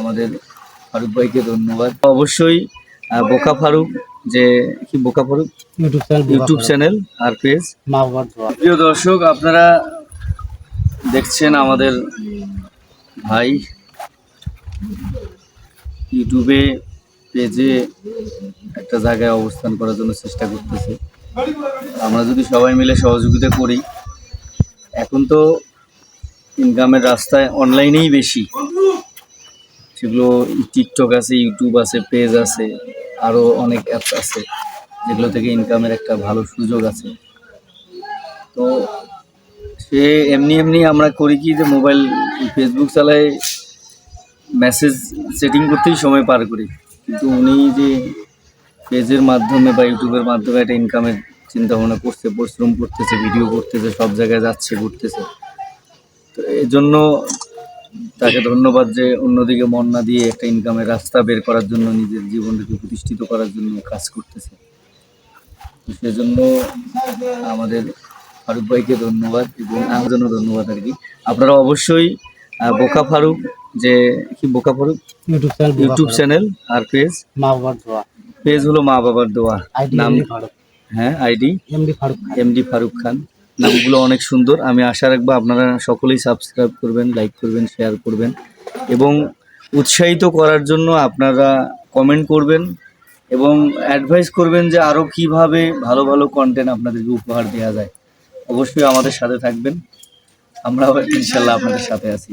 আমাদের ফারুক ভাইকে ধন্যবাদ। অবশ্যই বোকা ফারুক যে কি বোকা ফারুক ইউটিউব চ্যানেল আর পেজ মা বাবার দোয়া। প্রিয় দর্শক, আপনারা দেখছেন আমাদের ভাই ইউটিউবে পেজে একটা জায়গায় অবস্থান করার জন্য চেষ্টা করতেছে। আমরা যদি সবাই মিলে সহযোগিতা করি, এখন তো ইনকামের রাস্তায় অনলাইনেই বেশি, সেগুলো টিকটক আছে, ইউটিউব আছে, পেজ আছে, আরও অনেক অ্যাপস আছে যেগুলো থেকে ইনকামের একটা ভালো সুযোগ আছে। তো সে এমনি আমরা করি কি যে মোবাইল ফেসবুক চালায় মেসেজ সেটিং করতেই সময় পার করি, কিন্তু উনি যে পেজের মাধ্যমে বা ইউটিউবের মাধ্যমে একটা ইনকামের চিন্তা ভাবনা করছে, পরিশ্রম করতেছে, ভিডিও করতেছে, সব জায়গায় যাচ্ছে, ঘুরতেছে। তো এই জন্য তাকে ধন্যবাদ যে অন্যদিকে মন না দিয়ে একটা ইনকামের রাস্তা বের করার জন্য, নিজের জীবনটাকে প্রতিষ্ঠিত করার জন্য কাজ করতেছে। সেজন্য আমাদের ফারুক ভাইকে ধন্যবাদ এবং আমার জন্য ধন্যবাদ আর কি। আপনারা অবশ্যই বোকা ফারুক যে কি বোকা ফারুক ইউটিউব চ্যানেল আর পেজ মা বাবার দোয়া, পেজ হলো মা বাবার দোয়া, নাম হ্যাঁ আইডি এমডি ফারুক খান। নামগুলো অনেক সুন্দর। আমি আশা রাখবো আপনারা সকলেই সাবস্ক্রাইব করবেন, লাইক করবেন, শেয়ার করবেন এবং উৎসাহিত করার জন্য আপনারা কমেন্ট করবেন এবং অ্যাডভাইস করবেন যে আরও কীভাবে ভালো ভালো কন্টেন্ট আপনাদেরকে উপহার দেওয়া যায়। অবশ্যই আমাদের সাথে থাকবেন, আমরাও ইনশাল্লাহ আপনাদের সাথে আছি।